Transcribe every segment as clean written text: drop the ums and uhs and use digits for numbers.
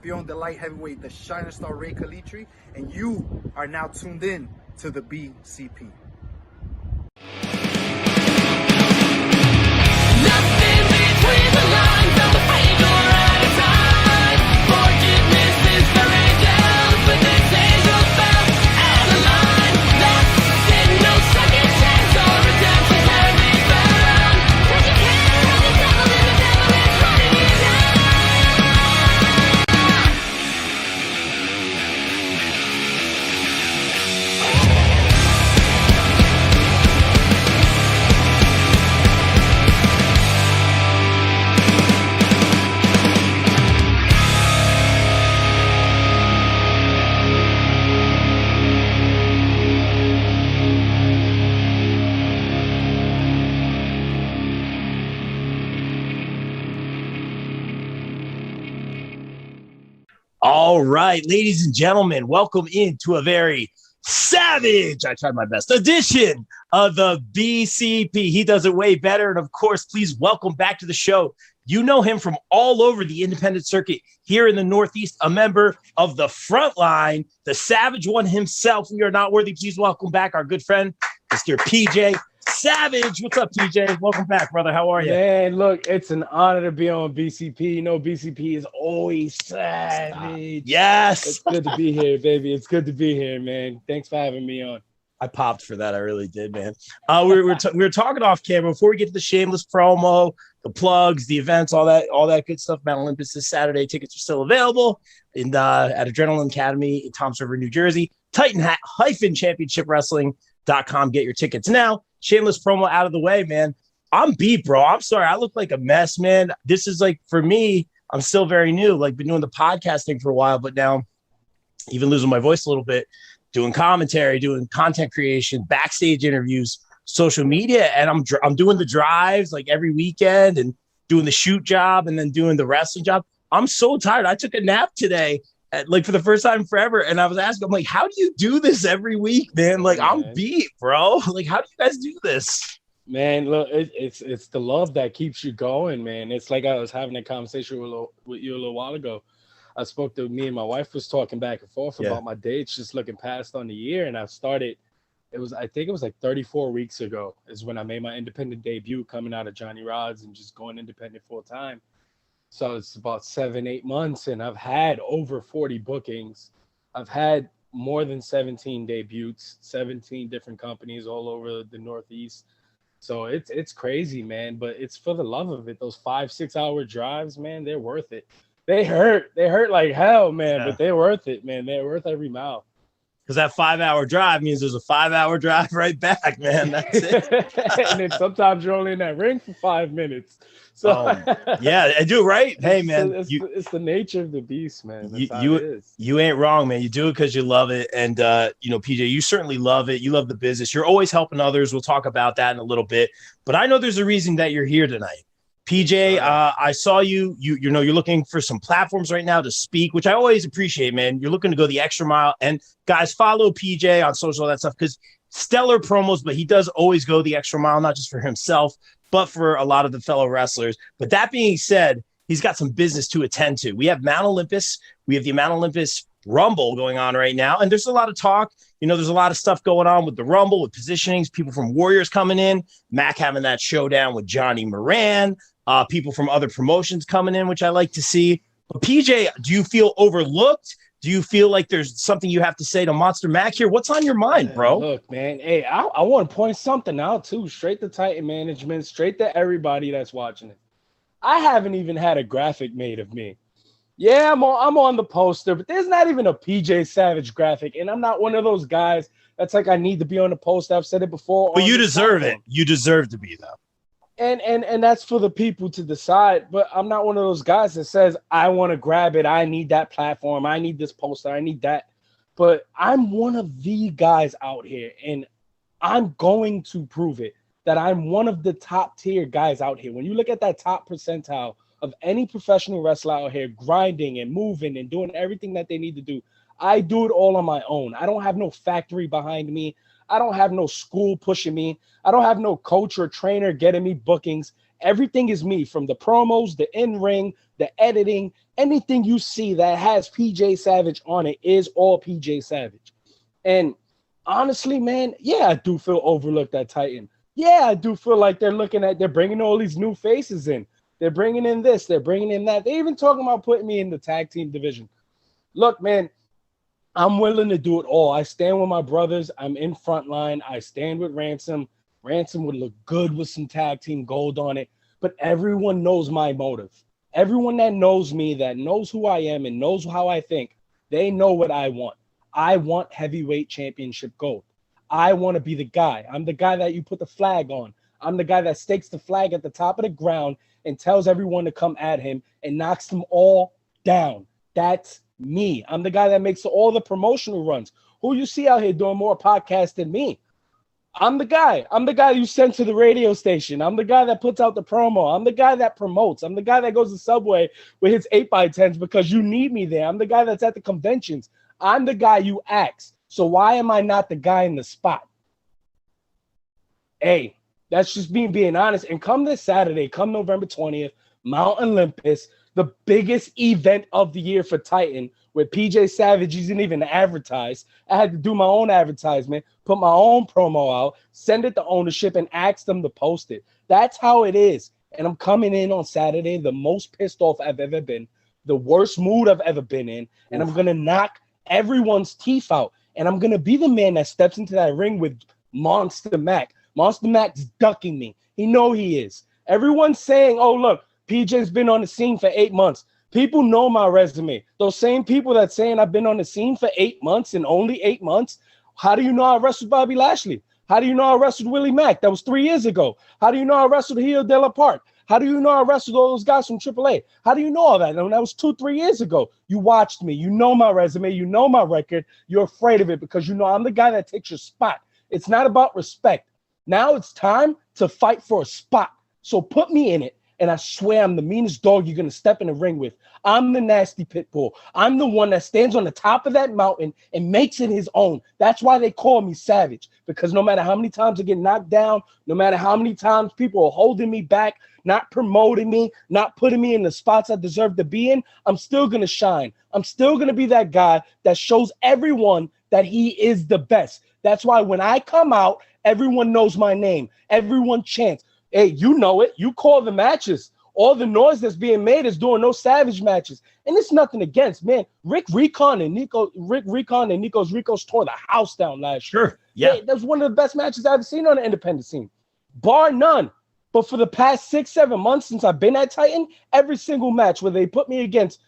champion, the light heavyweight, the Shining Star Ray Kalitri, and you are now tuned in to the BCP. Nothing between the lines of the page or out of time. Forgiveness is for angels, but this angel fell out of line. That's sin, no second chance or redemption can be found. 'Cause you can't have the devil and the devil is running you down. All right, ladies and gentlemen, welcome into a very savage, I tried my best, edition of the BCP. He does it way better. And of course, please welcome back to the show. You know him from all over the independent circuit here in the Northeast, a member of the front line, the savage one himself. We are not worthy. Please welcome back our good friend, Mr. PJ Savage. What's up, PJ? Welcome back, brother. How are you? Man, look, it's an honor to be on BCP. You know, BCP is always savage. Yes. It's good to be here, baby. It's good to be here, man. Thanks for having me on. I popped for that. I really did, man. We were talking off camera before we get to the shameless promo, the plugs, the events, all that good stuff. Mount Olympus this Saturday. Tickets are still available at Adrenaline Academy in Toms River, New Jersey. Titan-Championship Wrestling.com. Get your tickets now. Shameless promo out of the way, man. I'm beat, bro. I'm sorry. I look like a mess, man. This is like, for me, I'm still very new. Like, been doing the podcasting for a while, but now even losing my voice a little bit, doing commentary, doing content creation, backstage interviews, social media, and I'm doing the drives like every weekend and doing the shoot job and then doing the wrestling job. I'm so tired. I took a nap today, like for the first time forever, and I was asking, I'm like, how do you do this every week, man? Like, I'm beat, bro. Like, how do you guys do this? Man, look, it's the love that keeps you going, man. It's like I was having a conversation with you a little while ago. I spoke to me and my wife was talking back and forth about my dates, just looking past on the year. And I started, I think it was like 34 weeks ago is when I made my independent debut coming out of Johnny Rod's and just going independent full time. So it's about 7-8 months and I've had over 40 bookings. I've had more than 17 debuts, 17 different companies all over the Northeast. So it's crazy, man, but it's for the love of it. Those 5-6 hour drives, man, they're worth it. They hurt like hell, man, but they're worth it, man. They're worth every mile. Because that 5-hour drive means there's a 5-hour drive right back, man. That's it. And then sometimes you're only in that ring for 5 minutes. So yeah, I do, right? Hey, man, it's the nature of the beast, man. That's how it is. You ain't wrong, man. You do it because you love it. And, PJ, you certainly love it. You love the business. You're always helping others. We'll talk about that in a little bit. But I know there's a reason that you're here tonight. PJ, I saw you're looking for some platforms right now to speak, which I always appreciate, man. You're looking to go the extra mile. And guys, follow PJ on social, all that stuff, because stellar promos, but he does always go the extra mile, not just for himself, but for a lot of the fellow wrestlers. But that being said, he's got some business to attend to. We have Mount Olympus. We have the Mount Olympus Rumble going on right now. And there's a lot of talk. There's a lot of stuff going on with the Rumble, with positionings, people from Warriors coming in, Mac having that showdown with Johnny Moran, people from other promotions coming in, which I like to see. But PJ, do you feel overlooked? Do you feel like there's something you have to say to Monsta Mack here? What's on your mind, bro? Look, man, hey, I want to point something out too, straight to Titan management, straight to everybody that's watching it. I haven't even had a graphic made of me. Yeah, I'm on the poster, but there's not even a PJ Savage graphic, and I'm not one of those guys that's like, I need to be on the poster. I've said it before. But you deserve it. You deserve to be, though. And that's for the people to decide. But I'm not one of those guys that says, I want to grab it. I need that platform. I need this poster. I need that. But I'm one of the guys out here, and I'm going to prove it, that I'm one of the top tier guys out here. When you look at that top percentile of any professional wrestler out here grinding and moving and doing everything that they need to do, I do it all on my own. I don't have no factory behind me. I don't have no school pushing me. I don't have no coach or trainer getting me bookings. Everything is me, from the promos, the in-ring, the editing, anything you see that has PJ Savage on it is all PJ Savage. And honestly, man, yeah, I do feel overlooked at Titan. Yeah, I do feel like they're bringing all these new faces in. They're bringing in this, they're bringing in that. They're even talking about putting me in the tag team division. Look, man, I'm willing to do it all. I stand with my brothers. I'm in front line. I stand with Ransom. Ransom would look good with some tag team gold on it. But everyone knows my motive. Everyone that knows me, that knows who I am and knows how I think, they know what I want. I want heavyweight championship gold. I want to be the guy. I'm the guy that you put the flag on. I'm the guy that stakes the flag at the top of the ground and tells everyone to come at him and knocks them all down. That's me. I'm the guy that makes all the promotional runs. Who you see out here doing more podcasts than me? I'm the guy. I'm the guy you send to the radio station. I'm the guy that puts out the promo. I'm the guy that promotes. I'm the guy that goes to Subway with his 8x10s because you need me there. I'm the guy that's at the conventions. I'm the guy you ask. So why am I not the guy in the spot? Hey, that's just me being honest. And come this Saturday, come November 20th, Mt Olympus, the biggest event of the year for Titan, where PJ Savage isn't even advertised. I had to do my own advertisement, put my own promo out, send it to ownership, and ask them to post it. That's how it is. And I'm coming in on Saturday, the most pissed off I've ever been, the worst mood I've ever been in, and I'm going to knock everyone's teeth out. And I'm going to be the man that steps into that ring with Monsta Mack. Monsta Mack's ducking me. He know he is. Everyone's saying, oh, look, PJ's been on the scene for 8 months. People know my resume. Those same people that saying I've been on the scene for 8 months and only 8 months. How do you know I wrestled Bobby Lashley? How do you know I wrestled Willie Mack? That was 3 years ago. How do you know I wrestled Heel de la Park? How do you know I wrestled all those guys from AAA? How do you know all that? And that was 2-3 years ago. You watched me. You know my resume. You know my record. You're afraid of it because you know I'm the guy that takes your spot. It's not about respect. Now it's time to fight for a spot. So put me in it. And I swear I'm the meanest dog you're going to step in the ring with. I'm the nasty pit bull. I'm the one that stands on the top of that mountain and makes it his own. That's why they call me Savage, because no matter how many times I get knocked down, no matter how many times people are holding me back, not promoting me, not putting me in the spots I deserve to be in, I'm still going to shine. I'm still going to be that guy that shows everyone that he is the best. That's why when I come out, everyone knows my name. Everyone chants. Hey, you know it. You call the matches. All the noise that's being made is doing no Savage matches. And it's nothing against, man. Rick Recon and Nico's Ricos tore the house down last year. Sure. Yeah. That was one of the best matches I've seen on the independent scene. Bar none. But for the past 6-7 months since I've been at Titan, every single match where they put me against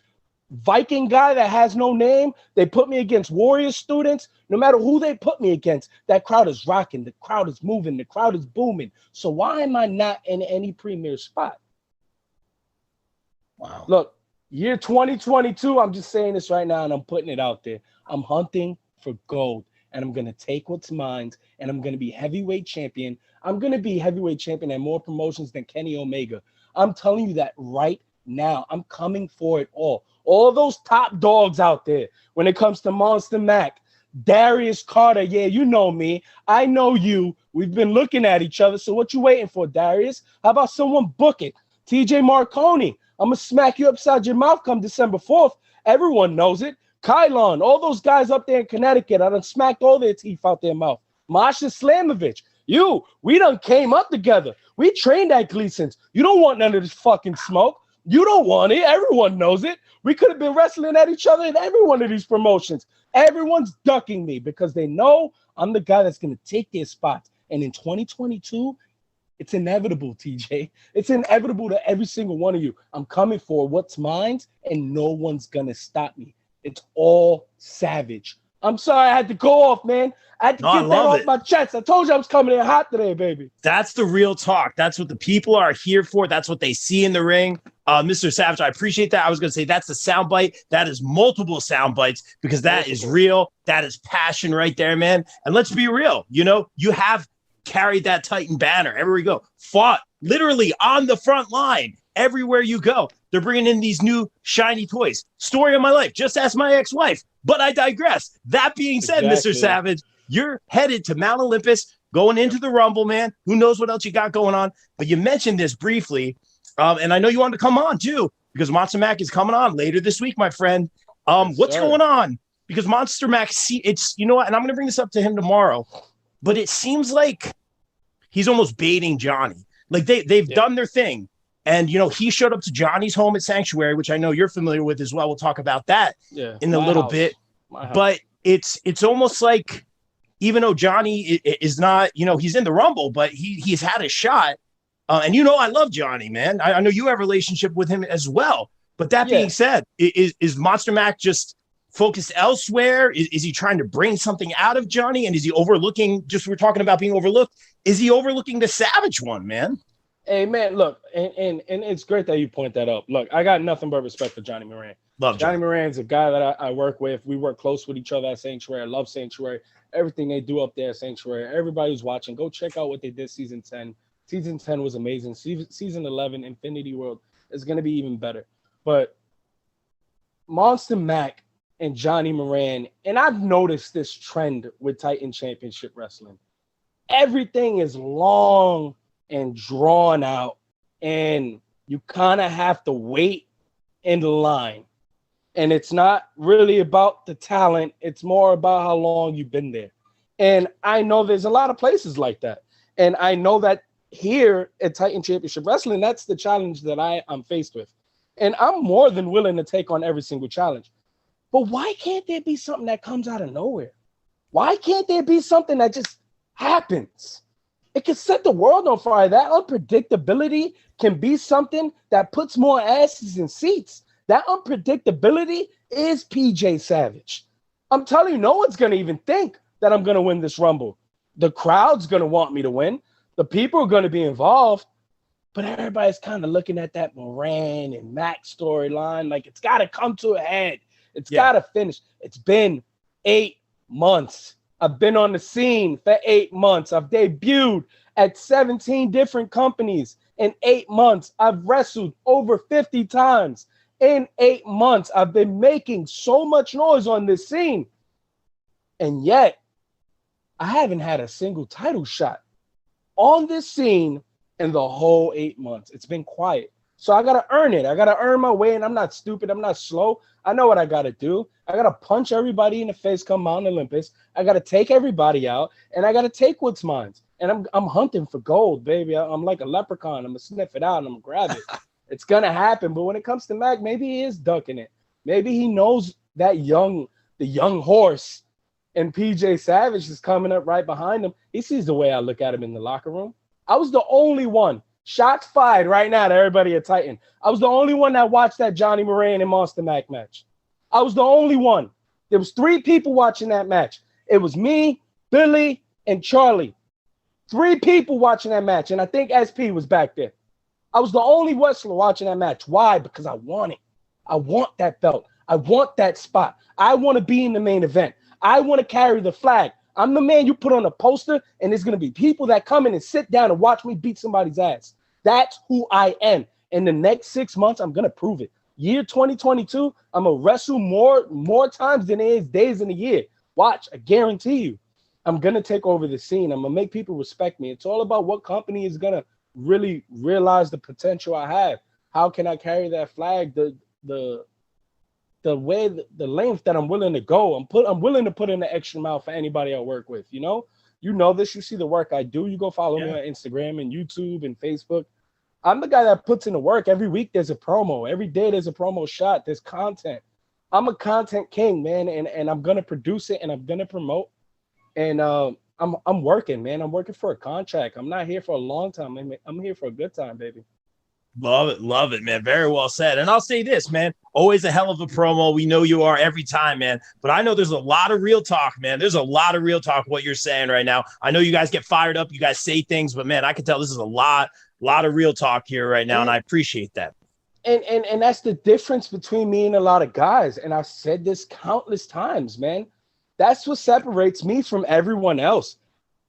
Viking guy that has no name, they put me against Warrior students, no matter who they put me against, that crowd is rocking, the crowd is moving, the crowd is booming. So why am I not in any premier spot? Wow. Look, year 2022, I'm just saying this right now and I'm putting it out there. I'm hunting for gold and I'm going to take what's mine and I'm going to be heavyweight champion. I'm going to be heavyweight champion at more promotions than Kenny Omega. I'm telling you that right now. I'm coming for it all. All those top dogs out there, when it comes to Monsta Mack, Darius Carter, yeah, you know me. I know you. We've been looking at each other. So what you waiting for, Darius? How about someone book it? TJ Marconi, I'm going to smack you upside your mouth come December 4th. Everyone knows it. Kylon, all those guys up there in Connecticut, I done smacked all their teeth out their mouth. Masha Slamovich, we done came up together. We trained at Gleason's. You don't want none of this fucking smoke. You don't want it. Everyone knows it. We could have been wrestling at each other in every one of these promotions. Everyone's ducking me because they know I'm the guy that's going to take their spots. And in 2022, it's inevitable, TJ. It's inevitable to every single one of you. I'm coming for what's mine, and no one's going to stop me. It's all Savage. I'm sorry I had to go off, man. I had to get that off my chest. I told you I was coming in hot today, baby. That's the real talk. That's what the people are here for. That's what they see in the ring. Mr. Savage, I appreciate that. I was going to say that's the soundbite. That is multiple sound bites because that is real. That is passion right there, man. And let's be real. You have carried that Titan banner everywhere you go. Fought literally on the front line everywhere you go. They're bringing in these new shiny toys. Story of my life. Just ask my ex-wife. But I digress. That being said, Mr. Savage, you're headed to Mount Olympus, going into the Rumble, man. Who knows what else you got going on? But you mentioned this briefly, and I know you wanted to come on, too. because Monsta Mack is coming on later this week, my friend. What's going on? Because Monsta Mack, it's, you know what, and I'm going to bring this up to him tomorrow, but it seems like he's almost baiting Johnny. Like they've done their thing. And, you know, he showed up to Johnny's home at Sanctuary, which I know you're familiar with as well. We'll talk about that in a little bit. But it's almost like, even though Johnny is not, you know, he's in the Rumble, but he's had a shot. And, you know, I love Johnny, man. I know you have a relationship with him as well. But that being said, is Monsta Mack just focused elsewhere? Is he trying to bring something out of Johnny? And is he overlooking, just we're talking about being overlooked, is he overlooking the Savage one, man? Hey, man, look, and it's great that you point that up. Look, I got nothing but respect for Johnny Moran. Love Johnny Moran's a guy that I work with. We work close with each other at Sanctuary. I love Sanctuary. Everything they do up there at Sanctuary. Everybody who's watching, go check out what they did season 10. Season 10 was amazing. Season 11, Infinity World, is going to be even better. But Monsta Mack and Johnny Moran, and I've noticed this trend with Titan Championship Wrestling. Everything is long and drawn out, and you kind of have to wait in the line. And it's not really about the talent. It's more about how long you've been there. And I know there's a lot of places like that. And I know that here at Titan Championship Wrestling, that's the challenge that I'm faced with. And I'm more than willing to take on every single challenge. But why can't there be something that comes out of nowhere? Why can't there be something that just happens? It can set the world on fire. That unpredictability can be something that puts more asses in seats. That unpredictability is PJ Savage. I'm telling you, no one's going to even think that I'm going to win this Rumble. The crowd's going to want me to win. The people are going to be involved. But everybody's kind of looking at that Moran and Mack storyline like it's got to come to a head. It's got to finish. It's been 8 months. I've been on the scene for 8 months. I've debuted at 17 different companies in 8 months. I've wrestled over 50 times in 8 months. I've been making so much noise on this scene. And yet, I haven't had a single title shot on this scene in the whole 8 months. It's been quiet. So I got to earn it. I got to earn my way, and I'm not stupid. I'm not slow. I know what I got to do. I got to punch everybody in the face come Mount Olympus. I got to take everybody out, and I got to take what's mine. And I'm hunting for gold, baby. I'm like a leprechaun. I'm going to sniff it out, and I'm going to grab it. It's going to happen. But when it comes to Mac, maybe he is ducking it. Maybe he knows that the young horse, and PJ Savage is coming up right behind him. He sees the way I look at him in the locker room. I was the only one. Shots fired right now to everybody at Titan. I was the only one that watched that Johnny Moran and Monsta Mack match. I was the only one. There was 3 people watching that match. It was me, Billy, and Charlie. 3 people watching that match, and I think SP was back there. I was the only wrestler watching that match. Why? Because I want it. I want that belt. I want that spot. I want to be in the main event. I want to carry the flag. I'm the man you put on a poster, and there's going to be people that come in and sit down and watch me beat somebody's ass. That's who I am. In the next 6 months, I'm going to prove it. Year 2022, I'm going to wrestle more times than there is days in a year. Watch, I guarantee you. I'm going to take over the scene. I'm going to make people respect me. It's all about what company is going to really realize the potential I have. How can I carry that flag? The way, the length that I'm willing to go. I'm willing to put in the extra mile for anybody I work with. You know this. You see the work I do. You go follow me on Instagram and YouTube and Facebook. I'm the guy that puts in the work. Every week there's a promo. Every day there's a promo shot. There's content. I'm a content king, man, and I'm gonna produce it and I'm gonna promote. And I'm working, man. I'm working for a contract. I'm not here for a long time. I'm here for a good time, baby. Love it, man. Very well said. And I'll say this, man, always a hell of a promo. We know you are every time, man. But I know there's a lot of real talk, man. There's a lot of real talk what you're saying right now. I know you guys get fired up. You guys say things, but, man, I can tell this is a lot of real talk here right now, and I appreciate that. And that's the difference between me and a lot of guys. And I've said this countless times, man. That's what separates me from everyone else.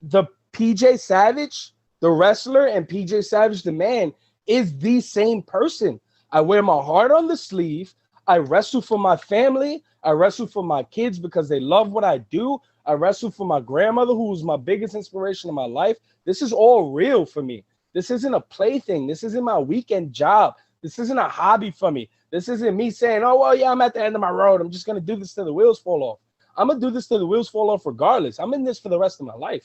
The PJ Savage, the wrestler, and PJ Savage, the man, is the same person. I wear my heart on the sleeve. I wrestle for my family. I wrestle for my kids because they love what I do. I wrestle for my grandmother, who was my biggest inspiration in my life. This is all real for me. This isn't a plaything. This isn't my weekend job. This isn't a hobby for me. This isn't me saying, oh, well, yeah, I'm at the end of my road. I'm just going to do this till the wheels fall off. I'm going to do this till the wheels fall off regardless. I'm in this for the rest of my life.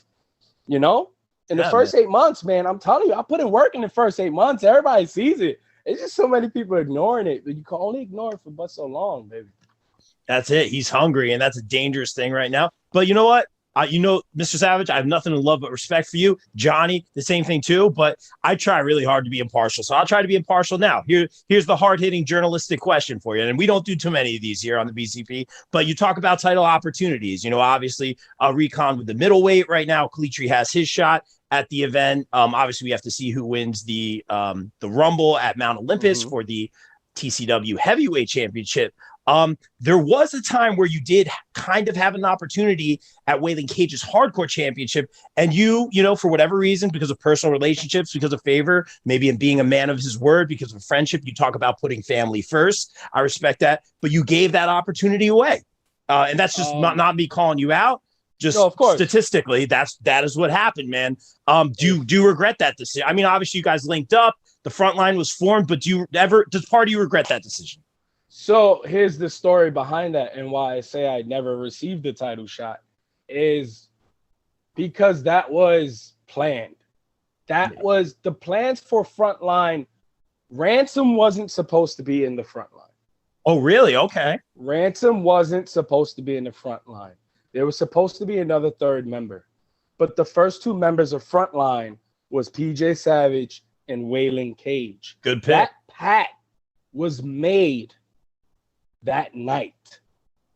In the first 8 months, man, I'm telling you, I put in work in the first 8 months. Everybody sees it. It's just so many people ignoring it, but you can only ignore it for but so long, baby. That's it. He's hungry, and that's a dangerous thing right now. But you know what? Mr. Savage, I have nothing to love but respect for you. Johnny, the same thing too. But I try really hard to be impartial, so I'll try to be impartial now. Here's the hard-hitting journalistic question for you, and we don't do too many of these here on the BCP. But you talk about title opportunities. Obviously, recon with the middleweight right now. Kalitri has his shot at the event. Obviously, we have to see who wins the Rumble at Mount Olympus for the TCW Heavyweight Championship. There was a time where you did kind of have an opportunity at Waylon Cage's Hardcore Championship, and you for whatever reason, because of personal relationships, because of favor, maybe in being a man of his word, because of friendship, you talk about putting family first. I respect that, but you gave that opportunity away, and that's just not me calling you out. Just of course, statistically, that is what happened, man. Do you regret that decision? I mean, obviously, you guys linked up, the front line was formed, but does part of you regret that decision? So here's the story behind that, and why I say I never received the title shot is because that was planned. That was the plans for Frontline. Ransom wasn't supposed to be in the front line. Oh, really? Okay. Ransom wasn't supposed to be in the front line. There was supposed to be another third member, but the first two members of Frontline was PJ Savage and Waylon Cage. Good pick. That pact was made that night.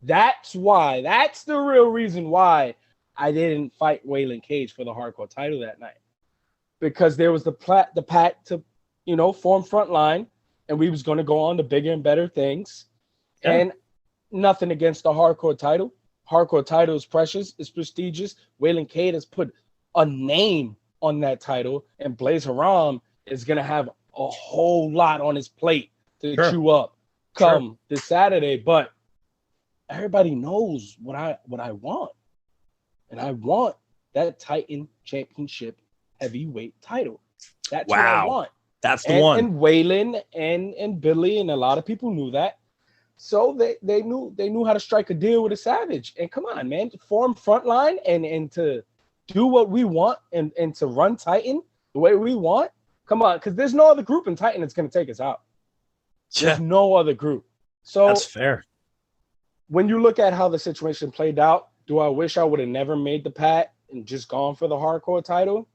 That's the real reason why I didn't fight Waylon Cage for the hardcore title that night, because there was the pact to form Frontline, and we was going to go on to bigger and better things. Yeah. And nothing against the hardcore title. Hardcore title is precious, it's prestigious. Waylon Cage has put a name on that title, and Blaze Haram is going to have a whole lot on his plate to chew up come this Saturday. But everybody knows what I want, and I want that Titan Championship heavyweight title. That's what I want. That's the one. And Waylon and Billy and a lot of people knew that, so they knew how to strike a deal with a Savage. And come on, man, to form Frontline and to do what we want and to run Titan the way we want. Come on, because there's no other group in Titan that's going to take us out. There's no other group. So that's fair. When you look at how the situation played out, do I wish I would have never made the pact and just gone for the hardcore title?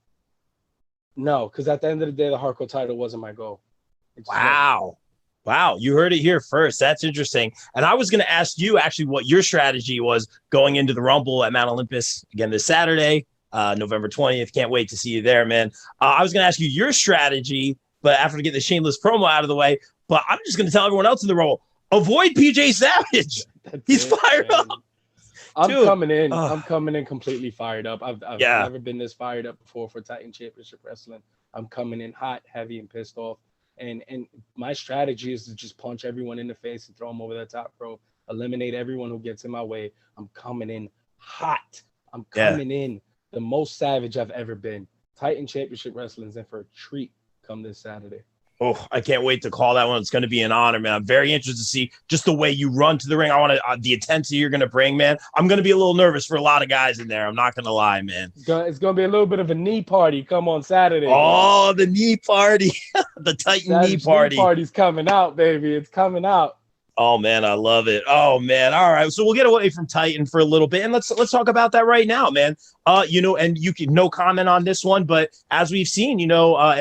No, because at the end of the day, the hardcore title wasn't my goal. Wow. You heard it here first. That's interesting. And I was going to ask you actually what your strategy was going into the Rumble at Mount Olympus again this Saturday, November 20th. Can't wait to see you there, man. I was going to ask you your strategy, but after getting the shameless promo out of the way, but I'm just going to tell everyone else in the Rumble, avoid PJ Savage. He's fired up. I'm coming in. I'm coming in completely fired up. I've never been this fired up before for Titan Championship Wrestling. I'm coming in hot, heavy, and pissed off. And my strategy is to just punch everyone in the face and throw them over the top rope, eliminate everyone who gets in my way. I'm coming in hot. I'm coming in the most savage I've ever been. Titan Championship Wrestling is in for a treat come this Saturday. Oh, I can't wait to call that one. It's going to be an honor, man. I'm very interested to see just the way you run to the ring. I want to the intensity you're going to bring, man. I'm going to be a little nervous for a lot of guys in there. I'm not going to lie, man. It's going to be a little bit of a knee party come on Saturday. Oh, man. The knee party. The Titan knee party. Knee party's coming out, baby. It's coming out. Oh, man, I love it. Oh, man. All right. So we'll get away from Titan for a little bit, and let's talk about that right now, man. And you can no comment on this one, but as we've seen, and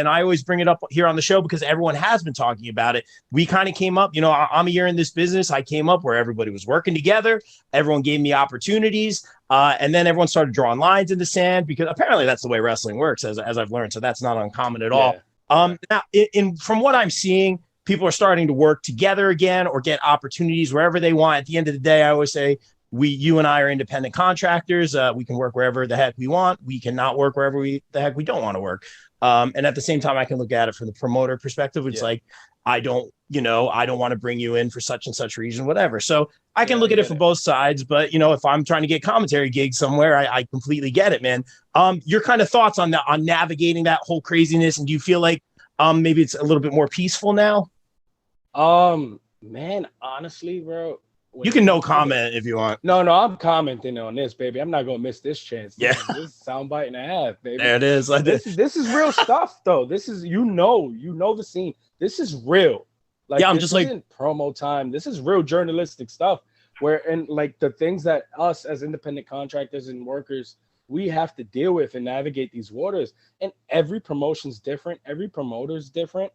I always bring it up here on the show because everyone has been talking about it. We kind of came up, I'm a year in this business. I came up where everybody was working together. Everyone gave me opportunities. And then everyone started drawing lines in the sand because apparently that's the way wrestling works, as I've learned. So that's not uncommon at all. Now, from what I'm seeing, people are starting to work together again or get opportunities wherever they want. At the end of the day, I always say you and I are independent contractors. We can work wherever the heck we want. We cannot work wherever the heck we don't want to work. And at the same time, I can look at it from the promoter perspective. It's like, I don't want to bring you in for such and such reason, whatever. So I can look at it from both sides. But, if I'm trying to get commentary gigs somewhere, I completely get it, man. Your kind of thoughts on navigating that whole craziness. And do you feel like maybe it's a little bit more peaceful now? Man, honestly, bro, when You it can no comes to the comment if you want. no, I'm commenting on this, baby. I'm not gonna miss this chance. Yeah. This is soundbite and a half, baby. There it is. I did. This is real stuff, though. This is you know the scene. This is real. Like Yeah, I'm this just like, isn't promo time. This is real journalistic stuff. Where and like the things that us as independent contractors and workers we have to deal with and navigate these waters. And every promotion's different. Every promoter's different.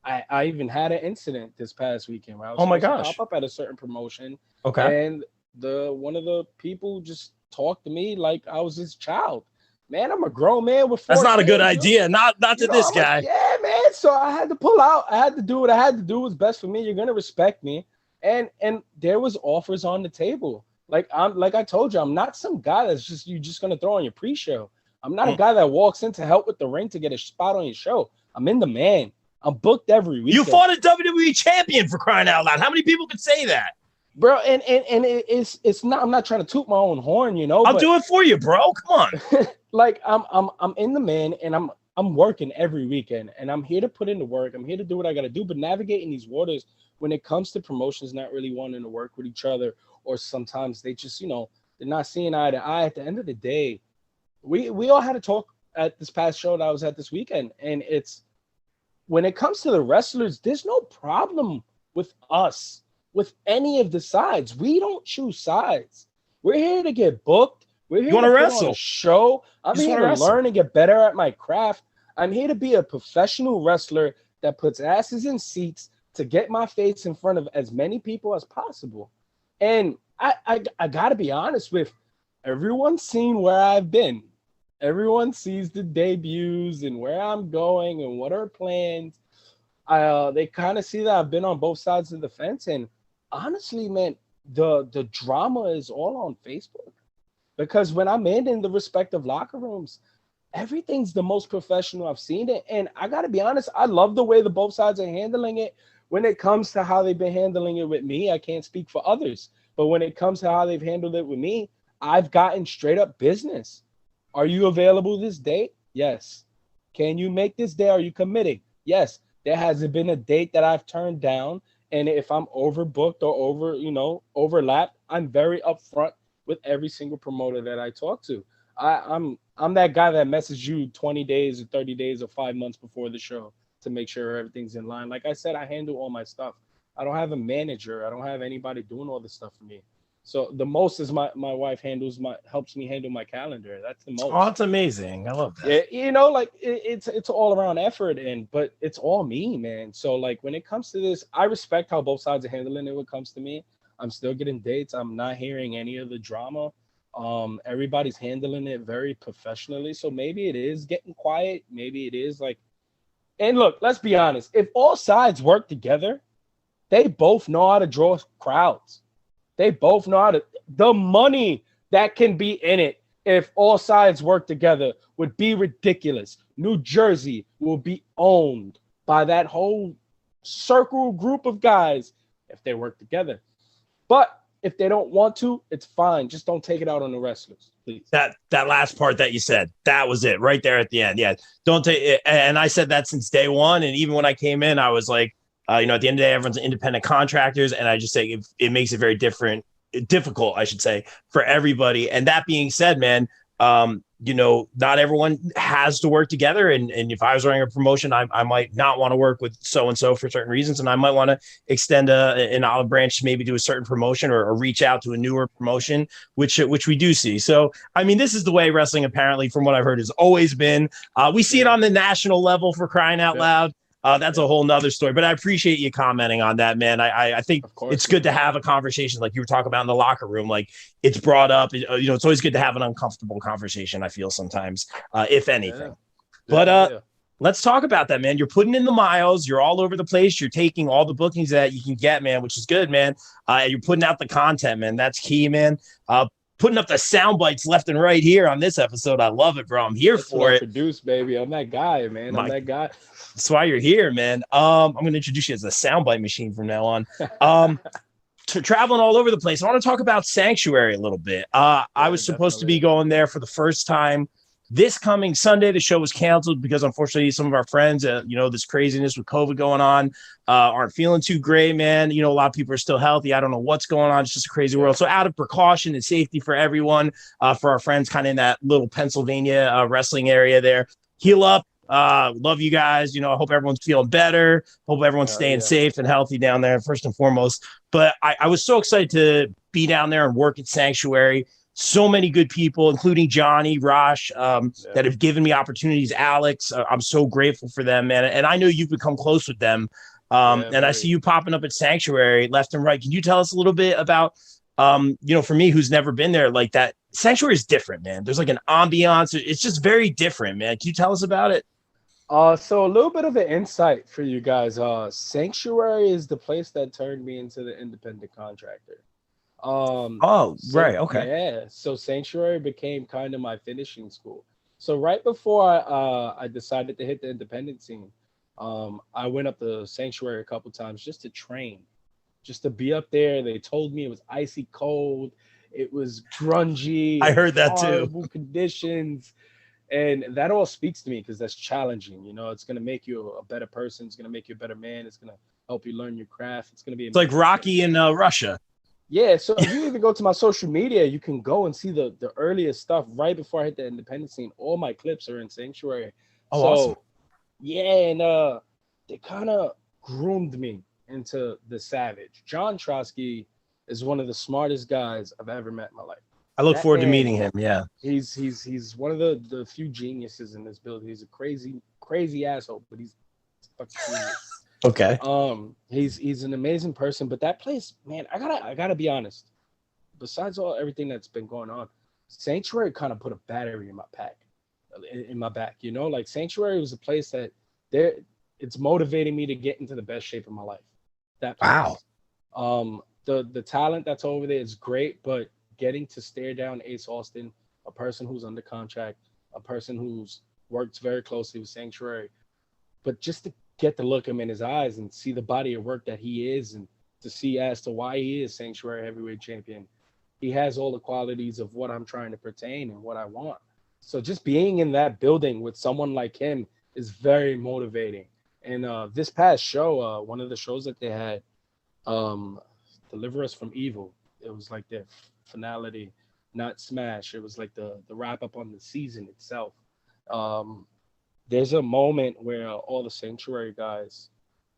I even had an incident this past weekend where I was oh my supposed to gosh. pop up at a certain promotion, Okay. and one of the people just talked to me like I was his child. Man, I'm a grown man with 4 That's not a good kids, idea. Not to this I'm guy. like, yeah, man. So I had to pull out. I had to do what I had to do. Was best for me. You're gonna respect me. And there was offers on the table. Like I told you, I'm not some guy that's just gonna throw on your pre-show. I'm not a guy that walks in to help with the ring to get a spot on your show. I'm in the man. I'm booked every week. You fought a WWE champion, for crying out loud. How many people could say that? Bro, and it's not. I'm not trying to toot my own horn, you know. I'll do it for you, bro. Come on. Like I'm in the man, and I'm working every weekend, and I'm here to put in the work. I'm here to do what I got to do. But navigating these waters when it comes to promotions, not really wanting to work with each other, or sometimes they just they're not seeing eye to eye. At the end of the day, we all had to talk at this past show that I was at this weekend, and it's when it comes to the wrestlers, there's no problem with us. With any of the sides, we don't choose sides. We're here to get booked. We're here to wrestle a show. I'm here to learn and get better at my craft. I'm here to be a professional wrestler that puts asses in seats to get my face in front of as many people as possible. And I gotta be honest with everyone's seen where I've been. Everyone sees the debuts and where I'm going and what are plans. They kind of see that I've been on both sides of the fence, and honestly, man, the drama is all on Facebook, because when I'm in the respective locker rooms, everything's the most professional I've seen it. And I got to be honest, I love the way the both sides are handling it. When it comes to how they've been handling it with me, I can't speak for others, but when it comes to how they've handled it with me, I've gotten straight up business. Are you available this date? Yes. Can you make this day? Are you committing? Yes. There hasn't been a date that I've turned down. And if I'm overbooked or overlapped, I'm very upfront with every single promoter that I talk to. I'm that guy that messages you 20 days or 30 days or 5 months before the show to make sure everything's in line. Like I said, I handle all my stuff. I don't have a manager. I don't have anybody doing all this stuff for me. So the most is my wife helps me handle my calendar. That's the most. Oh, that's amazing. I love that. Yeah, it's all around effort, but it's all me, man. So like when it comes to this, I respect how both sides are handling it when it comes to me. I'm still getting dates. I'm not hearing any of the drama. Everybody's handling it very professionally. So maybe it is getting quiet. Maybe it is like, and look, let's be honest. If all sides work together, they both know how to draw crowds. They both know how to. The money that can be in it if all sides work together would be ridiculous. New Jersey will be owned by that whole circle group of guys if they work together. But if they don't want to, it's fine. Just don't take it out on the wrestlers, please. That last part that you said, that was it right there at the end. Yeah, don't take it. And I said that since day one. And even when I came in, I was like, at the end of the day, everyone's independent contractors, and I just say it makes it very difficult, I should say, for everybody. And that being said, man, not everyone has to work together. And if I was running a promotion, I might not want to work with so-and-so for certain reasons. And I might want to extend an olive branch, maybe to a certain promotion or reach out to a newer promotion, which we do see. So, I mean, this is the way wrestling, apparently, from what I've heard, has always been. We see it on the national level, for crying out loud. That's a whole nother story, but I appreciate you commenting on that, man. I think it's good to have a conversation like you were talking about in the locker room. Like it's brought up, it's always good to have an uncomfortable conversation. I feel sometimes, if anything, but let's talk about that, man. You're putting in the miles. You're all over the place. You're taking all the bookings that you can get, man, which is good, man. You're putting out the content, man. That's key, man. Putting up the sound bites left and right here on this episode. I love it, bro. I'm here for it. Produce, baby. I'm that guy, man. I'm that guy. That's why you're here, man. I'm going to introduce you as a soundbite machine from now on. Traveling all over the place. I want to talk about Sanctuary a little bit. I was supposed to be going there for the first time This coming Sunday, the show was canceled because unfortunately some of our friends, this craziness with COVID going on, aren't feeling too great, man. A lot of people are still healthy. I don't know what's going on. It's just a crazy world. So out of precaution and safety for everyone, for our friends kind of in that little Pennsylvania wrestling area there, heal up. Love you guys. I hope everyone's feeling better. Hope everyone's staying safe and healthy down there, first and foremost. But I was so excited to be down there and work at Sanctuary. So many good people, including Johnny, Rosh, that have given me opportunities. Alex, I'm so grateful for them, man. And I know you've become close with them. I see you popping up at Sanctuary left and right. Can you tell us a little bit about, for me, who's never been there, like that Sanctuary is different, man. There's like an ambiance. It's just very different, man. Can you tell us about it? So a little bit of an insight for you guys. Sanctuary is the place that turned me into the independent contractor. Right. Okay. Yeah. So Sanctuary became kind of my finishing school. So right before I decided to hit the independent scene, I went up to Sanctuary a couple times just to train, just to be up there. They told me it was icy cold. It was grungy. I heard that too. Horrible conditions. And that all speaks to me because that's challenging. It's going to make you a better person. It's going to make you a better man. It's going to help you learn your craft. It's going to be like Rocky in Russia. Yeah, so if you even go to my social media, you can go and see the earliest stuff right before I hit the independent scene. All my clips are in Sanctuary. Awesome. Yeah, and they kind of groomed me into the Savage. John Trotsky is one of the smartest guys I've ever met in my life. I look forward to meeting him. Yeah, he's one of the few geniuses in this building. He's a crazy asshole, but he's fucking genius. Okay. He's an amazing person, but that place, man, I gotta be honest. Besides everything that's been going on, Sanctuary kind of put a battery in my back. Like Sanctuary was a place that it's motivating me to get into the best shape of my life. That place. Wow. The talent that's over there is great, but getting to stare down Ace Austin, a person who's under contract, a person who's worked very closely with Sanctuary, but just to get to look him in his eyes and see the body of work that he is, and to see as to why he is Sanctuary heavyweight champion. He has all the qualities of what I'm trying to pertain and what I want. So just being in that building with someone like him is very motivating. And this past show, one of the shows that they had, Deliver Us from Evil, it was like their finality, not Smash. It was like the wrap up on the season itself. There's a moment where all the Sanctuary guys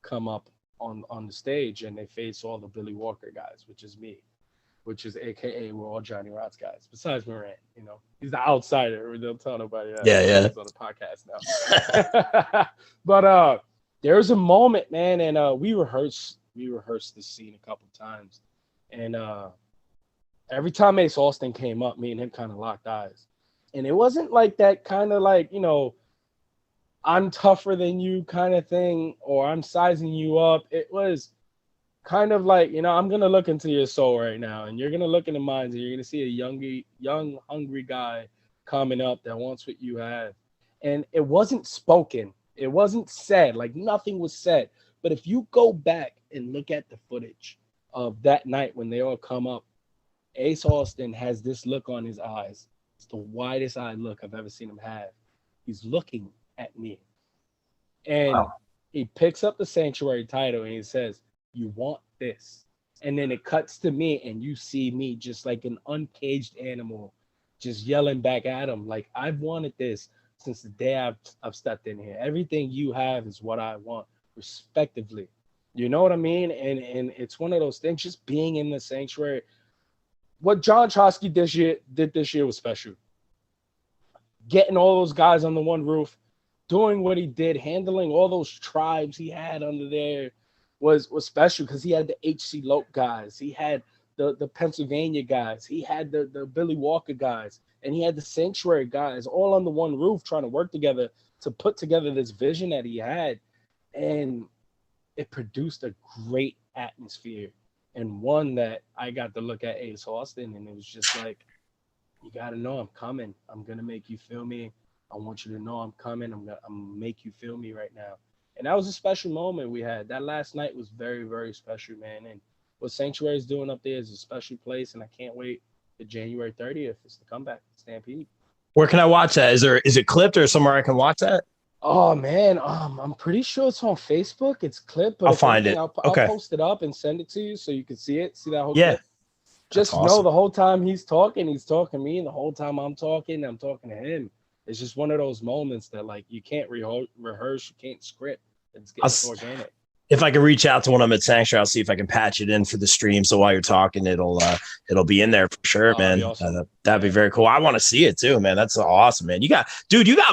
come up on the stage and they face all the Billy Walker guys, which is me, which is AKA we're all Johnny Rods guys, besides Morant. He's the outsider. We don't tell nobody that. Yeah. He's on the podcast now. But there's a moment, man, and we rehearsed this scene a couple times, and every time Ace Austin came up, me and him kind of locked eyes, and it wasn't like that kind of like I'm tougher than you kind of thing, or I'm sizing you up. It was kind of like, I'm going to look into your soul right now, and you're going to look into mine, and you're going to see a young, hungry guy coming up that wants what you have. And it wasn't spoken. It wasn't said. Like, nothing was said. But if you go back and look at the footage of that night when they all come up, Ace Austin has this look on his eyes. It's the widest eye look I've ever seen him have. He's looking at me, and he picks up the Sanctuary title and he says, "You want this?" And then it cuts to me, and you see me just like an uncaged animal, just yelling back at him like, "I've wanted this since the day I've stepped in here. Everything you have is what I want, respectively." You know what I mean? And it's one of those things. Just being in the Sanctuary, what John Trotsky did this year was special. Getting all those guys on the one roof, doing what he did, handling all those tribes he had under there was special, because he had the HC Lope guys, he had the Pennsylvania guys, he had the Billy Walker guys, and he had the Sanctuary guys all on the one roof trying to work together to put together this vision that he had. And it produced a great atmosphere, and one that I got to look at Ace Austin, and it was just like, you got to know I'm coming. I'm going to make you feel me. I want you to know I'm coming. I'm gonna make you feel me right now. And that was a special moment we had. That last night was very, very special, man. And what Sanctuary is doing up there is a special place, and I can't wait for January 30th. It's the comeback, Stampede. Where can I watch that? Is it clipped or somewhere I can watch that? Oh man, I'm pretty sure it's on Facebook. It's clipped, but I'll if find anything, it. I'll Okay. post it up and send it to you so you can see it. See that whole Yeah. clip. Just That's know awesome. the whole time he's talking to me. The whole time I'm talking to him. It's just one of those moments that like you can't rehearse, you can't script. It's organic. If I can reach out to when I'm at Sanctuary, I'll see if I can patch it in for the stream. So while you're talking, it'll be in there for sure, man. That'd be awesome. That'd be very cool. I want to see it too, man. That's awesome, man. You got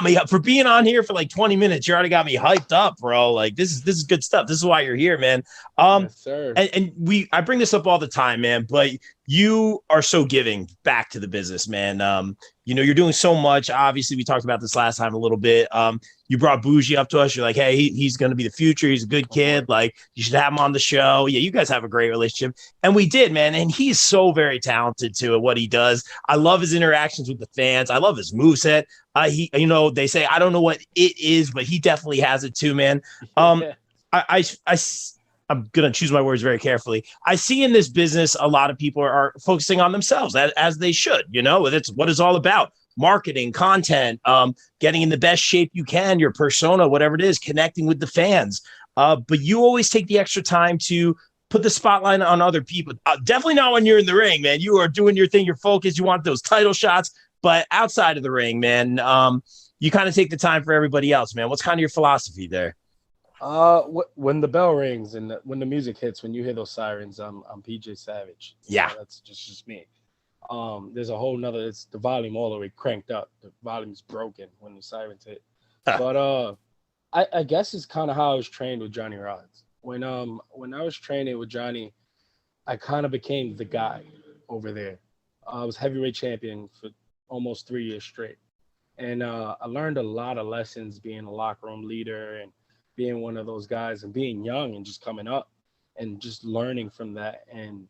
me up for being on here for like 20 minutes. You already got me hyped up, bro. Like this is good stuff. This is why you're here, man. Yes, sir. And I bring this up all the time, man, but you are so giving back to the business, man. You're doing so much. Obviously, we talked about this last time a little bit. You brought Bougie up to us. You're like, hey, he's going to be the future. He's a good kid. Like, you should have him on the show. Yeah, you guys have a great relationship. And we did, man. And he's so very talented too at what he does. I love his interactions with the fans. I love his moveset. They say, I don't know what it is, but he definitely has it too, man. I'm going to choose my words very carefully. I see in this business, a lot of people are focusing on themselves as they should, it's what it's all about. Marketing, content, getting in the best shape you can, your persona, whatever it is, connecting with the fans. But you always take the extra time to put the spotlight on other people. Definitely not when you're in the ring, man. You are doing your thing, you're focused, you want those title shots. But outside of the ring, man, you kind of take the time for everybody else, man. What's kind of your philosophy there? When the bell rings and when the music hits, when you hear those sirens, I'm PJ Savage. Yeah, that's just me. There's a whole nother. It's the volume all the way cranked up. The volume's broken when the sirens hit. But I guess it's kind of how I was trained with Johnny Rods. When I was training with Johnny, I kind of became the guy over there. I was heavyweight champion for almost 3 years straight, and I learned a lot of lessons being a locker room leader and being one of those guys and being young and just coming up and just learning from that. And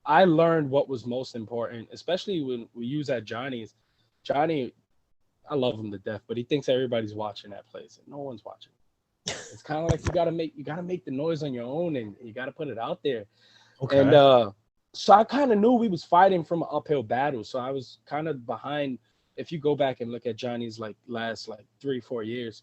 I learned what was most important, especially when we use at Johnny's. Johnny, I love him to death, but he thinks everybody's watching that place and no one's watching. It's kind of like you gotta make the noise on your own and you gotta put it out there. Okay. And so I kind of knew we was fighting from an uphill battle. So I was kind of behind. If you go back and look at Johnny's last 3 years,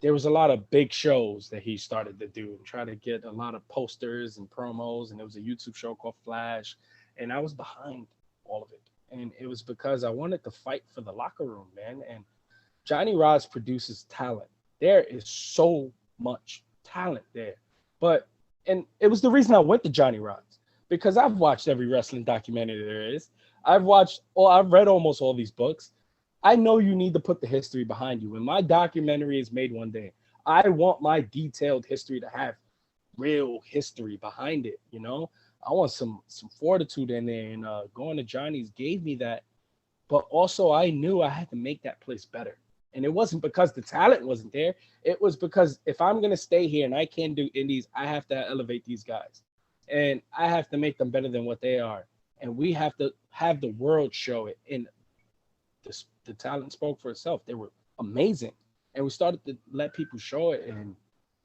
there was a lot of big shows that he started to do and try to get a lot of posters and promos. And there was a YouTube show called Flash. And I was behind all of it. And it was because I wanted to fight for the locker room, man. And Johnny Rods produces talent. There is so much talent there. And it was the reason I went to Johnny Rods, because I've watched every wrestling documentary there is. I've read almost all these books. I know you need to put the history behind you. When my documentary is made one day, I want my detailed history to have real history behind it. I want some fortitude in there, and going to Johnny's gave me that. But also I knew I had to make that place better. And it wasn't because the talent wasn't there. It was because if I'm going to stay here and I can't do indies, I have to elevate these guys. And I have to make them better than what they are. And we have to have the world show it. And the talent spoke for itself. They were amazing. And we started to let people show it. And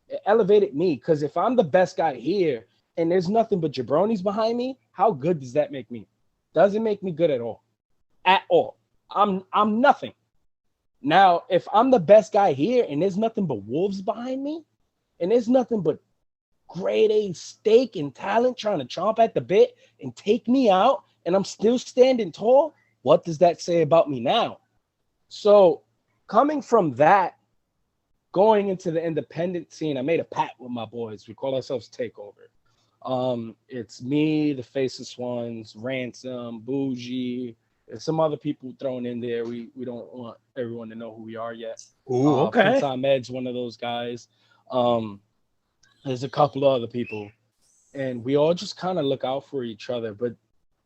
it elevated me. Because if I'm the best guy here and there's nothing but jabronis behind me, how good does that make me? Doesn't make me good at all. At all. I'm nothing. Now, if I'm the best guy here and there's nothing but wolves behind me, and there's nothing but grade A steak and talent trying to chomp at the bit and take me out, and I'm still standing tall, what does that say about me now? So coming from that, going into the independent scene, I made a pact with my boys. We call ourselves Takeover. It's me, the Faceless Ones, Ransom, Bougie, and some other people thrown in there. We don't want everyone to know who we are yet. Ooh, okay. Tom Ed's one of those guys. There's a couple of other people, and we all just kind of look out for each other. But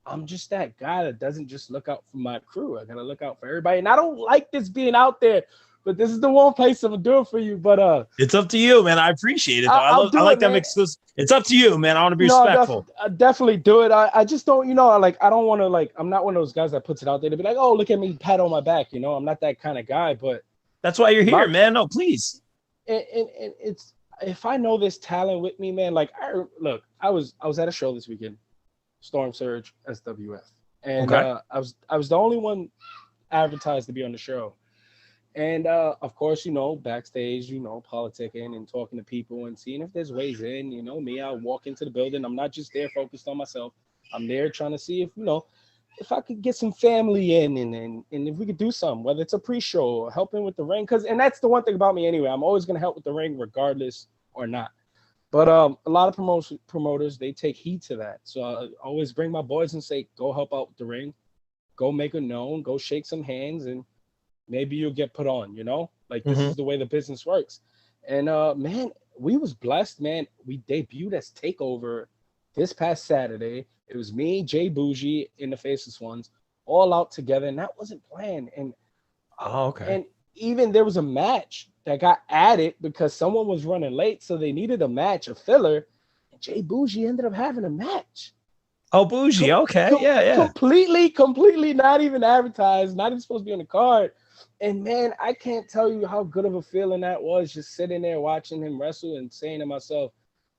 I'm just that guy that doesn't just look out for my crew. I gotta look out for everybody, and I don't like this being out there. But this is the one place I'm gonna do it for you. But it's up to you, man. I appreciate it. Though. I like that exclusive. It's up to you, man. I want to be respectful. I definitely do it. I just don't, I don't want to I'm not one of those guys that puts it out there to be like, oh, look at me, pat on my back. I'm not that kind of guy. But that's why you're here, man. No, please. And it's, if I know there's talent with me, man. I was at a show this weekend, Storm Surge SWF, and I was the only one advertised to be on the show. And of course, backstage, politicking and talking to people and seeing if there's ways in. Me, I walk into the building. I'm not just there focused on myself. I'm there trying to see if I could get some family in and if we could do something, whether it's a pre-show or helping with the ring. And that's the one thing about me anyway. I'm always going to help with the ring regardless or not. But a lot of promoters, they take heed to that. So I always bring my boys and say, go help out with the ring. Go make it known. Go shake some hands and maybe you'll get put on, Like this is the way the business works. And man, we was blessed, man. We debuted as TakeOver this past Saturday. It was me, Jay Bougie, in the Faceless Ones, all out together, and that wasn't planned. And and even there was a match that got added because someone was running late, so they needed a match, a filler, and Jay Bougie ended up having a match. Oh, Bougie, okay, yeah. Completely not even advertised, not even supposed to be on the card. And man, I can't tell you how good of a feeling that was, just sitting there watching him wrestle and saying to myself,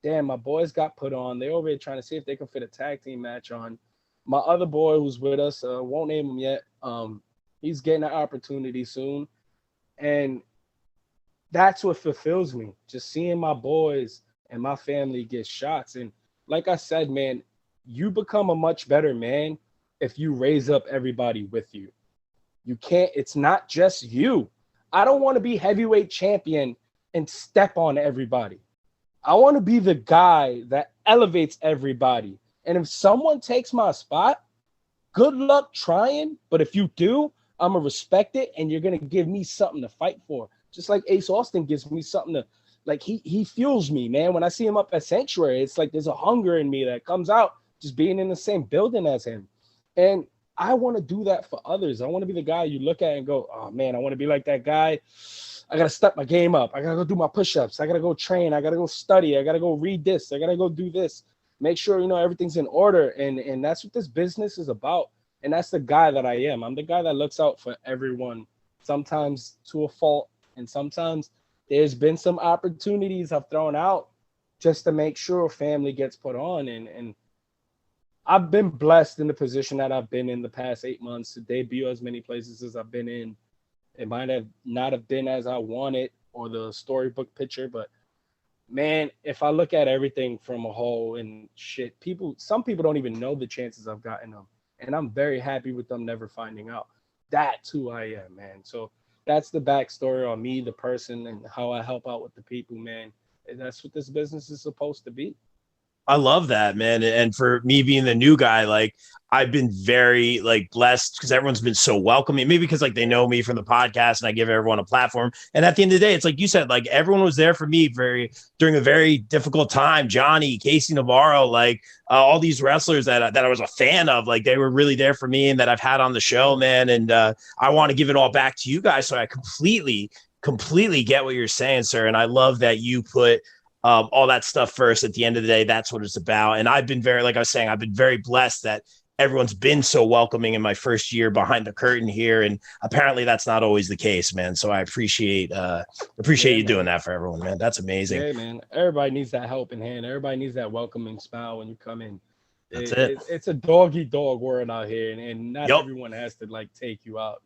damn, my boys got put on. They're over here trying to see if they can fit a tag team match on. My other boy who's with us, won't name him yet. He's getting an opportunity soon. And that's what fulfills me, just seeing my boys and my family get shots. And like I said, man, you become a much better man if you raise up everybody with you. You can't, it's not just you. I don't want to be heavyweight champion and step on everybody. I want to be the guy that elevates everybody. And if someone takes my spot, good luck trying. But if you do, I'm going to respect it. And you're going to give me something to fight for. Just like Ace Austin gives me something to, like, he fuels me, man. When I see him up at Sanctuary, it's like there's a hunger in me that comes out just being in the same building as him. And I want to do that for others. I want to be the guy you look at and go, oh, man, I want to be like that guy. I got to step my game up. I got to go do my push-ups. I got to go train. I got to go study. I got to go read this. I got to go do this. Make sure, everything's in order. And that's what this business is about. And that's the guy that I am. I'm the guy that looks out for everyone, sometimes to a fault. And sometimes there's been some opportunities I've thrown out just to make sure family gets put on. And I've been blessed in the position that I've been in the past 8 months to debut as many places as I've been in. It might have not have been as I wanted or the storybook picture, but man, if I look at everything from a whole and shit, some people don't even know the chances I've gotten them. And I'm very happy with them never finding out. That's who I am, man. So that's the backstory on me, the person, and how I help out with the people, man. And that's what this business is supposed to be. I love that, man. And for me being the new guy, like I've been very blessed because everyone's been so welcoming. Maybe because they know me from the podcast and I give everyone a platform. And at the end of the day, it's like you said, everyone was there for me during a very difficult time. Johnny, Casey Navarro, all these wrestlers that I was a fan of, they were really there for me and that I've had on the show, man. And I want to give it all back to you guys. So I completely get what you're saying, sir. And I love that you put all that stuff first. At the end of the day, that's what it's about. And I've been like I was saying, I've been very blessed that everyone's been so welcoming in my first year behind the curtain here. And apparently that's not always the case, man. So I appreciate you doing that for everyone, man. That's amazing. Yeah, man. Everybody needs that helping hand. Everybody needs that welcoming smile when you come in. That's it. It's a dog-eat-dog world out here. And not everyone has to take you out,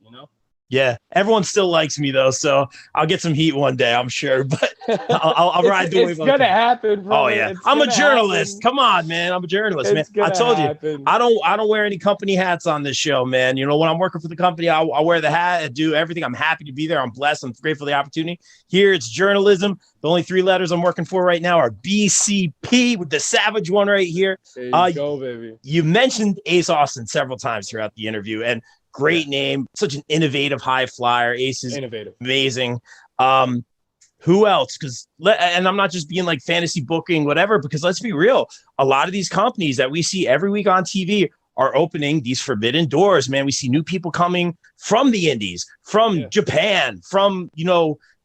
Yeah, everyone still likes me though, so I'll get some heat one day, I'm sure. But I'll ride the wave. It's gonna happen, bro. Oh yeah, I'm a journalist. Come on, man. I'm a journalist, man. I told you, I don't wear any company hats on this show, man. When I'm working for the company, I'll wear the hat and do everything. I'm happy to be there. I'm blessed. I'm grateful for the opportunity. Here, it's journalism. The only 3 letters I'm working for right now are BCP with the Savage one right here. There you go, baby. You mentioned Ace Austin several times throughout the interview, and great name, such an innovative high flyer. Ace is innovative, amazing. Who else? And I'm not just being fantasy booking, whatever, because let's be real. A lot of these companies that we see every week on TV are opening these forbidden doors, man. We see new people coming from the indies, from Japan, from,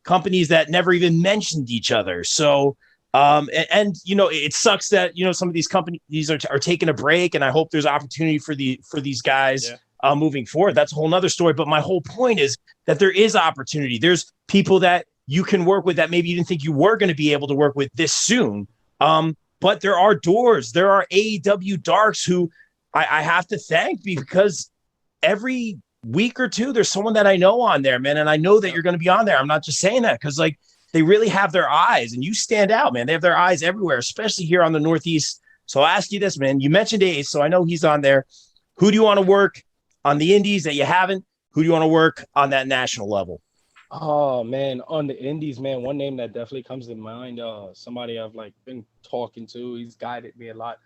companies that never even mentioned each other. So, it sucks that, some of these companies are taking a break, and I hope there's opportunity for these guys. Yeah. Moving forward. That's a whole nother story. But my whole point is that there is opportunity. There's people that you can work with that maybe you didn't think you were going to be able to work with this soon. But there are doors. There are AEW Darks who I have to thank, because every week or two, there's someone that I know on there, man. And I know that you're going to be on there. I'm not just saying that because like they really have their eyes and you stand out, man. They have their eyes everywhere, especially here on the Northeast. So I'll ask you this, man. You mentioned Ace, so I know he's on there. Who do you want to work on the indies that you haven't? Who do you want to work on that national level? Oh man, on the indies, man, one name that definitely comes to mind, somebody I've like been talking to, he's guided me a lot.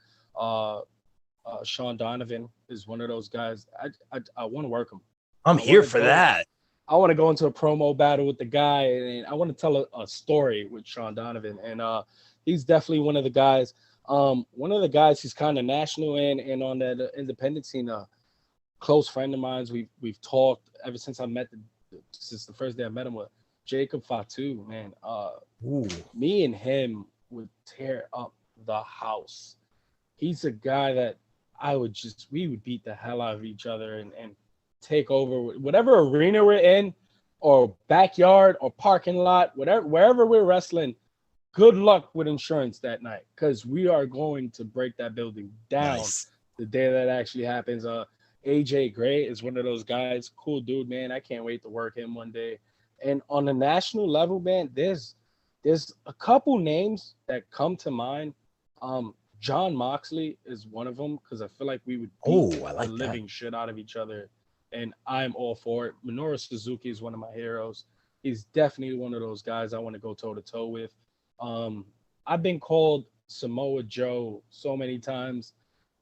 Sean Donovan is one of those guys. I want to work him. I'm here for that. I want to go into a promo battle with the guy, and I want to tell a story with Sean Donovan. And he's definitely one of the guys. One of the guys who's kind of national and on that independent scene. Close friend of mine. We've talked ever since since the first day I met him with Jacob Fatu. Man, me and him would tear up the house. He's a guy that we would beat the hell out of each other and take over whatever arena we're in or backyard or parking lot, wherever we're wrestling. Good luck with insurance that night because we are going to break that building down the day that actually happens. AJ Gray is one of those guys, cool dude, man. I can't wait to work him one day. And on the national level, man, there's a couple names that come to mind. John Moxley is one of them because I feel like we would beat the living shit out of each other, and I'm all for it. Minoru Suzuki is one of my heroes. He's definitely one of those guys I want to go toe-to-toe with. I've been called Samoa Joe so many times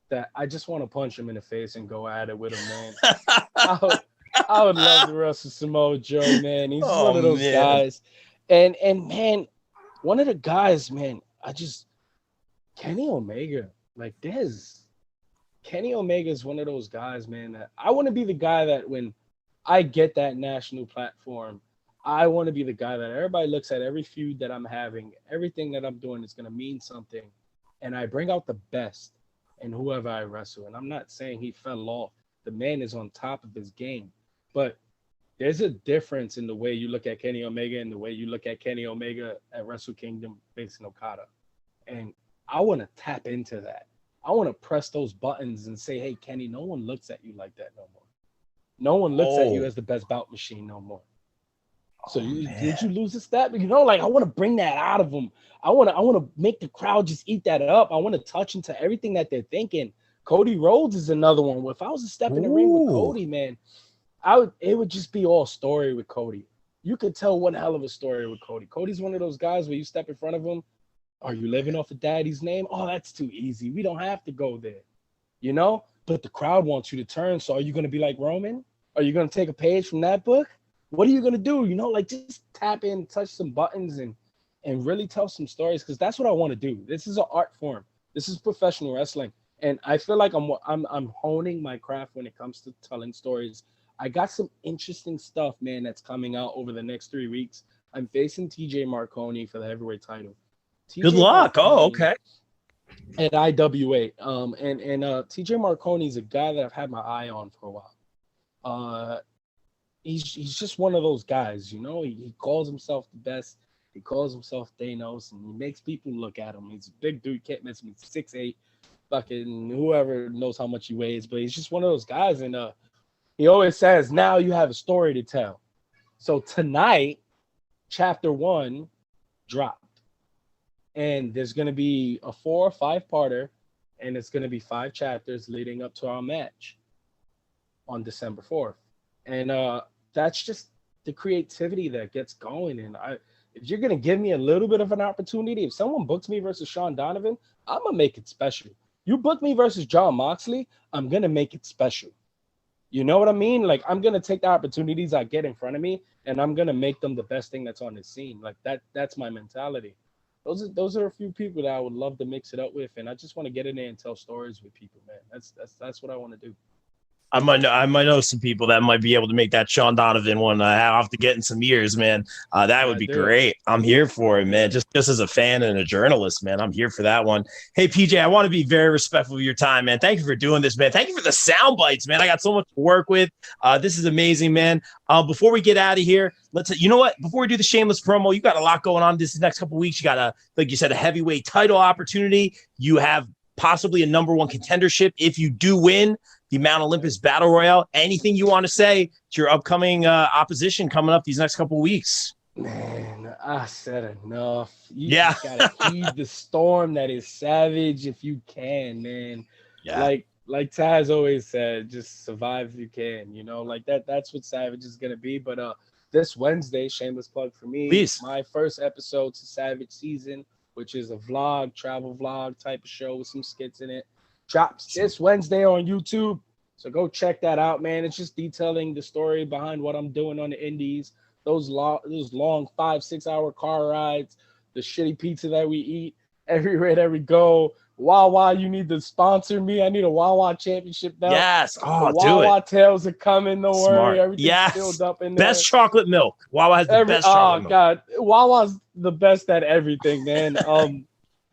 that I just want to punch him in the face and go at it with him, man. I would love to wrestle Samoa Joe, man. He's one of those guys. And man, one of the guys, man, Kenny Omega, like Kenny Omega is one of those guys, man, that I want to be the guy that when I get that national platform, I want to be the guy that everybody looks at every feud that I'm having, everything that I'm doing is going to mean something. And I bring out the best in whoever I wrestle. And I'm not saying he fell off. The man is on top of his game. But there's a difference in the way you look at Kenny Omega and the way you look at Kenny Omega at Wrestle Kingdom facing Okada. And I want to tap into that. I want to press those buttons and say, hey, Kenny, no one looks at you like that no more. No one looks at you as the best bout machine no more. So did you lose a step? You know, like I want to bring that out of them. I want to make the crowd just eat that up. I want to touch into everything that they're thinking. Cody Rhodes is another one. If I was to step in the ring with Cody, man, it would just be all story with Cody. You could tell one hell of a story with Cody. Cody's one of those guys where you step in front of him. Are you living off of daddy's name? Oh, that's too easy. We don't have to go there, you know? But the crowd wants you to turn. So are you going to be like Roman? Are you going to take a page from that book? What are you going to do? You know, like just tap in, touch some buttons and really tell some stories because that's what I want to do. This is an art form. This is professional wrestling. And I feel like I'm honing my craft when it comes to telling stories. I got some interesting stuff, man, that's coming out over the next 3 weeks. I'm facing TJ Marconi for the heavyweight title. Good luck. Oh, okay. At IWA. And TJ Marconi is a guy that I've had my eye on for a while. He's just one of those guys, you know. He calls himself the best. He calls himself Thanos, and he makes people look at him. He's a big dude, can't miss him. He's 6'8", fucking whoever knows how much he weighs, but he's just one of those guys. And he always says, now you have a story to tell. So tonight, chapter 1 dropped. And there's going to be a 4 or 5-parter, and it's going to be 5 chapters leading up to our match on December 4th. And that's just the creativity that gets going. And if you're going to give me a little bit of an opportunity, if someone books me versus Sean Donovan, I'm going to make it special. You book me versus John Moxley, I'm going to make it special. You know what I mean? Like, I'm going to take the opportunities I get in front of me, and I'm going to make them the best thing that's on the scene. Like, that's my mentality. Those are a few people that I would love to mix it up with, and I just want to get in there and tell stories with people, man. That's what I want to do. I might know some people that might be able to make that Sean Donovan one. I have to get in some ears, man. That would be great. I'm here for it, man. Just as a fan and a journalist, man, I'm here for that one. Hey, PJ, I want to be very respectful of your time, man. Thank you for doing this, man. Thank you for the sound bites, man. I got so much to work with. This is amazing, man. Before we get out of here, you know what? Before we do the shameless promo, you got a lot going on this next couple of weeks. You got like you said, a heavyweight title opportunity. You have possibly a number one contendership if you do win the Mount Olympus Battle Royale. Anything you want to say to your upcoming opposition coming up these next couple of weeks? Man, I said enough. You Yeah. just gotta heed the storm that is Savage if you can, man. Yeah. Like Taz always said, just survive if you can, you know, like that's what Savage is gonna be. But this Wednesday, shameless plug for me, Please. my first episode to Savage season, which is a vlog, travel vlog type of show with some skits in it, drops this Wednesday on YouTube. So go check that out, man. It's just detailing the story behind what I'm doing on the indies. Those long 5-6 hour car rides, the shitty pizza that we eat everywhere that we go. Wawa, you need to sponsor me. I need a Wawa championship belt. Yes. Oh, the do Wawa it. tails are coming. Don't Smart. worry. Everything's Yes. filled up in there. Best chocolate milk. Wawa has the best chocolate milk. God. Wawa's the best at everything, man.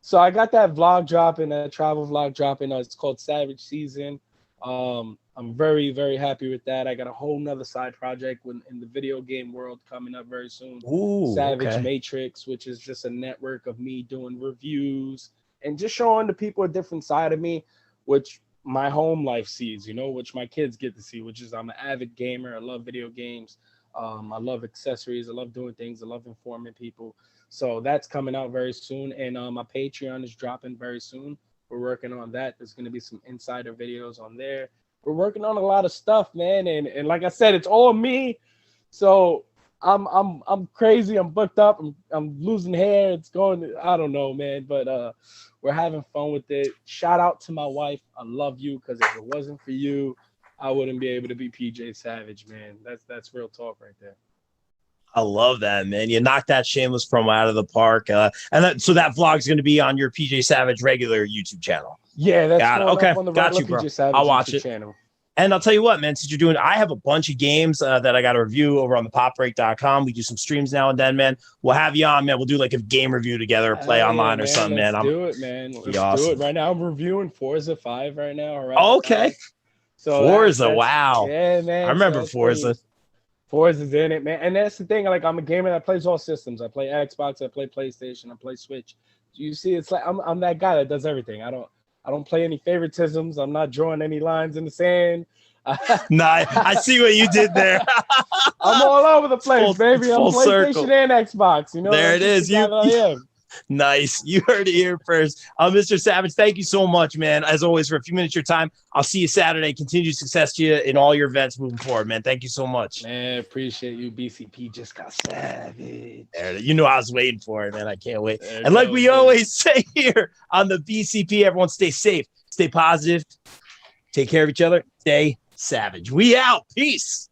So I got that vlog dropping, that travel vlog dropping. It's called Savage Season. I'm very, very happy with that. I got a whole nother side project in the video game world coming up very soon. Ooh, Savage okay. Matrix, which is just a network of me doing reviews and just showing the people a different side of me, which my home life sees, you know, which my kids get to see, which is I'm an avid gamer. I love video games. I love accessories. I love doing things. I love informing people. So that's coming out very soon. And my Patreon is dropping very soon. We're working on that. There's going to be some insider videos on there. We're working on a lot of stuff, man. And like I said, it's all me. So I'm crazy. I'm booked up. I'm losing hair. It's going, I don't know, man. But we're having fun with it. Shout out to my wife. I love you, because if it wasn't for you, I wouldn't be able to be PJ Savage, man. That's real talk right there. I love that, man. You knocked that shameless promo out of the park. So that vlog is going to be on your PJ Savage regular YouTube channel. Yeah, that's Got it. going Okay, up on the got regular you, bro. PJ Savage I'll watch YouTube it. channel. And I'll tell you what, man, since you're doing, I have a bunch of games that I got to review over on the popbreak.com. We do some streams now and then, man. We'll have you on, man. We'll do like a game review together, play online or something, man. Let's do it, man. Let's awesome. do it. Right now, I'm reviewing Forza 5 right now. Okay. So Forza, wow. Yeah, man. I remember Forza. Forza's in it, man. And that's the thing. Like, I'm a gamer that plays all systems. I play Xbox, I play PlayStation, I play Switch. You see, it's like I'm that guy that does everything. I don't play any favoritisms. I'm not drawing any lines in the sand. No, I see what you did there. I'm all over the place, baby. I'm PlayStation circle. and Xbox. You know, there it is. You Nice. You heard it here first. Mr. Savage, thank you so much, man. As always, for a few minutes of your time. I'll see you Saturday. Continued success to you in all your events moving forward, man. Thank you so much. Man, appreciate you. BCP just got savage. You know I was waiting for it, man. I can't wait. And like we always say here on the BCP, everyone stay safe, stay positive, take care of each other, stay savage. We out. Peace.